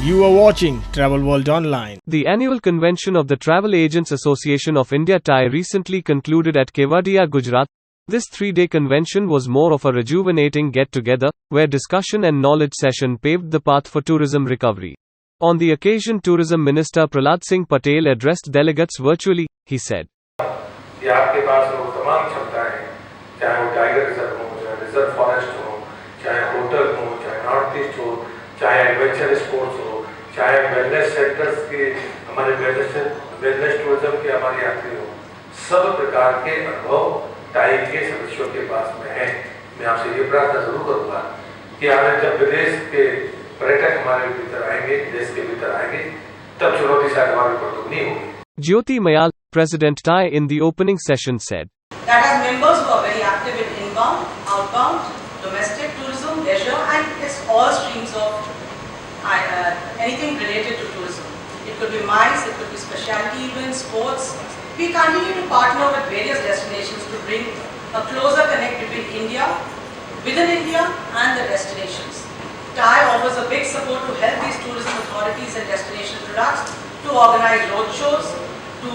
You are watching Travel World Online. The annual convention of the Travel Agents Association of India TAI recently concluded at Kevadia, Gujarat. This 3-day convention was more of a rejuvenating get-together, where discussion and knowledge session paved the path for tourism recovery. On the occasion, Tourism Minister Prahlad Singh Patel addressed delegates virtually. He said, कि आपके पास वो तमाम क्षमताएं हैं, चाहे वो tiger reserve हो, चाहे रिजर्व फॉरेस्ट हो, चाहे होटल हो, चाहे नॉर्थ ईस्ट हो, चाहे एडवेंचर स्पोर्ट्स हो, चाहे वेलनेस सेक्टर्स के हमारे वेलनेस टूरिज्म के हमारे यात्री हो, सब प्रकार के अनुभव टाई के सदस्यों के पास में है। मैं आपसे ये प्रार्थना जरूर करूँगा कि आगे जब विदेश के पर्यटक हमारे भीतर आएंगे, देश के भीतर आएंगे, तब चुनौती शायद हमारे ऊपर तो नहीं होगी। Jyoti Mayal, President TAI in the opening session said, that has members who are very active in inbound, outbound, domestic tourism, leisure, and it's all streams of anything related to tourism. It could be MICE, it could be specialty events, sports. We continue to partner with various destinations to bring a closer connect between India, within India, and the destinations. TAI offers a big support to help these tourism authorities and destination products to organize roadshows, to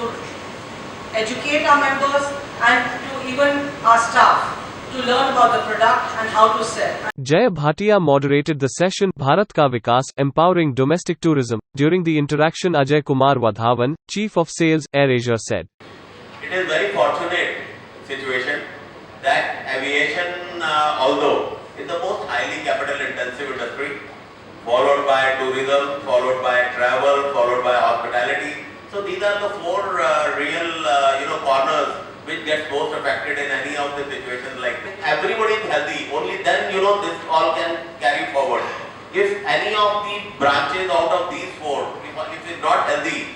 educate our members, and to even our staff to learn about the product and how to sell. Jay Bhatia moderated the session Bharat Ka Vikas, Empowering Domestic Tourism. During the interaction, Ajay Kumar Wadhawan, Chief of Sales, AirAsia said, it is very fortunate situation that aviation, although is the most highly capital intensive industry, followed by tourism, followed by travel, followed by hospitality. So these are the four real corners which get most affected in any of the situations like this. Everybody is healthy, only then this all can carry forward. If any of the branches out of these four, if it's not healthy,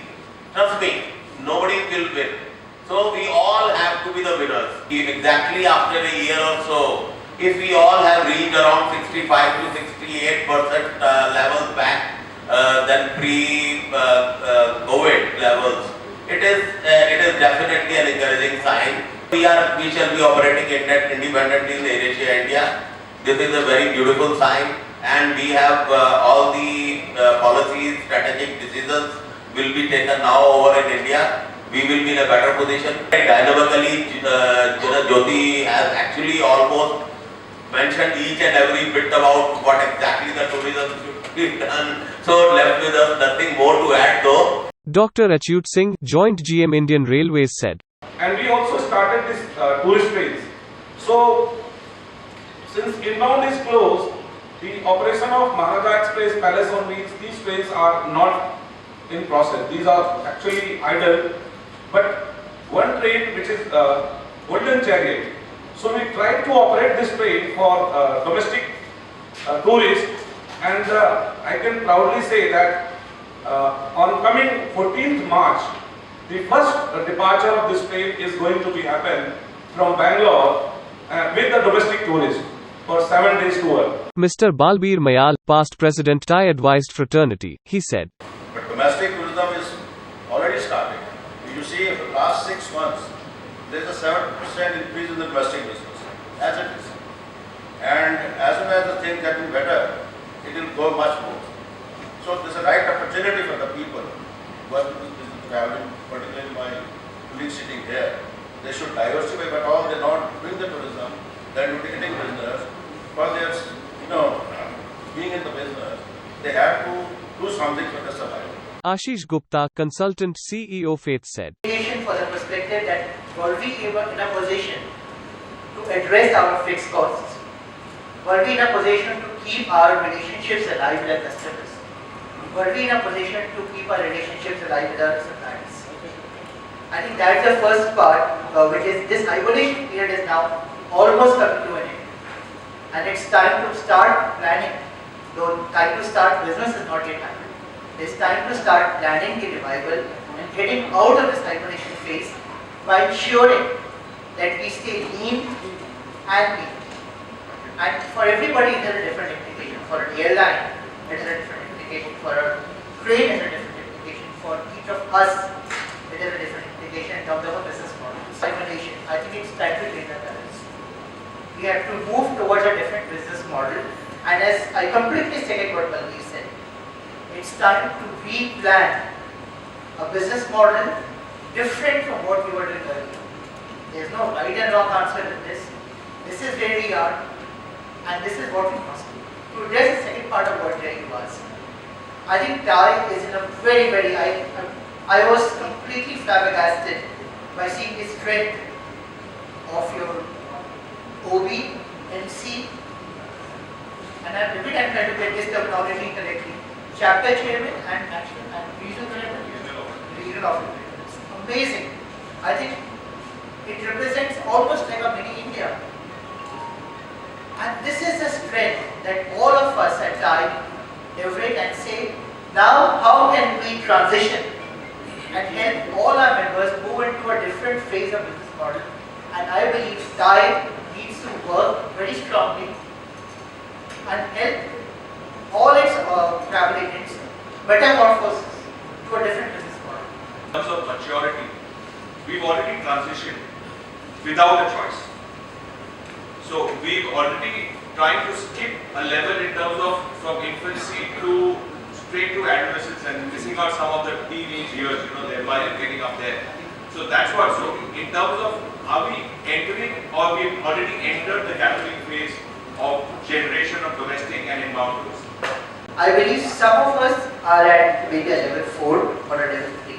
trust me, nobody will win. So we all have to be the winners. Exactly after a year or so, if we all have reached around 65 to 68% levels back than pre-COVID levels, it is definitely an encouraging sign. We shall be operating independently in AirAsia India. This is a very beautiful sign, and we have all the policies, strategic decisions will be taken now over in India. We will be in a better position. Dynamically, Jyoti has actually almost mentioned each and every bit about what exactly the tourism should be done. So left with us nothing more to add though. Dr. Achyut Singh, Joint GM Indian Railways said, and we also started this tourist trains. So since inbound is closed, the operation of Maharaja Express, Palace on Wheels, these trains are not in process. These are actually idle. But one train which is Golden Chariot, so we tried to operate this train for domestic tourists, and I can proudly say that on coming 14th March, the first departure of this train is going to be happen from Bangalore with the domestic tourists for 7 days tour. Mr. Balbir Mayal, past President TAI advised fraternity, he said, but domestic tourism is already starting. You see, in the last 6 months, there is a 7% increase in the domestic business, as it is. And as soon as the things get better, it will go much more. So this is a right opportunity for the people who are in this business traveling, particularly my colleagues sitting here. They should diversify, but all they not doing the tourism, they are doing business. Because they are, being in the business, they have to do something for the survival. Ashish Gupta, consultant CEO Faith said, For the perspective that were we in a position to address our fixed costs, were we in a position to keep our relationships alive with our customers, were we in a position to keep our relationships alive with our suppliers. I think that's the first part, which is this hibernation period is now almost coming to an end, and it's time to start planning. Though time to start business is not yet happened. It's time to start planning the revival and getting out of this hibernation phase by ensuring that we stay lean and mean. And for everybody, there is a different implication. For an airline, it is a different implication. For a train, it is a different implication. For each of us, it is a different implication in terms of a business model. Hibernation, I think it's time to change the balance. We have to move towards a different business model. And as I completely second what Balbir said, it's time to replan a business model different from what we were doing earlier. There's no right and wrong answer to this. This is where we are, and this is what we must do. To address the second part of what Jerry was, I think TIE is in a very, I was completely flabbergasted by seeing the strength of your OB, MC, and I'm trying to get this terminology correctly, chapter chairman and national and regional chairman, regional officer. It's amazing. I think it represents almost like a mini India. And this is the strength that all of us at TIE leverage and say, now how can we transition and help all our members move into a different phase of business model. And I believe TIE needs to work very strongly and help all its travel agents metamorphose to a different business model. In terms of maturity, we've already transitioned without a choice. So we've already tried to skip a level in terms of from infancy to straight to adolescence and missing out some of the teenage years, thereby getting up there. So that's what. So in terms of are we entering or we've already entered the gathering phase of generation of domestic and inbound tourists? I believe some of us are at maybe a level 4 or a level 3.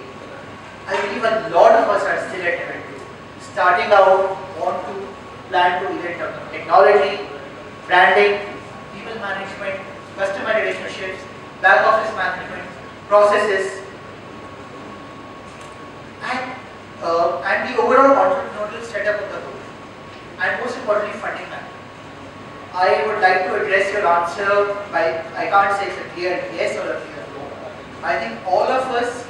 I believe a lot of us are still at level 2. Starting out, want to plan to either in terms of technology, branding, people management, customer relationships, back office management, processes, and the overall entrepreneurial setup of the group, and most importantly, funding management. I would like to address your answer by, I can't say it's a clear yes or a clear no. I think all of us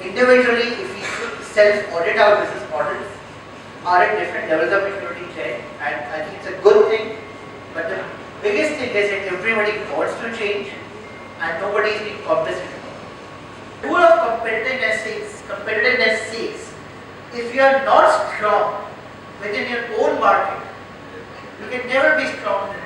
individually, if we self-audit our business models, are at different levels of maturity check, and I think it's a good thing. But the biggest thing is that everybody wants to change, and nobody is being complicit. The rule of competitiveness says, if you are not strong within your own market, you can never be strong in the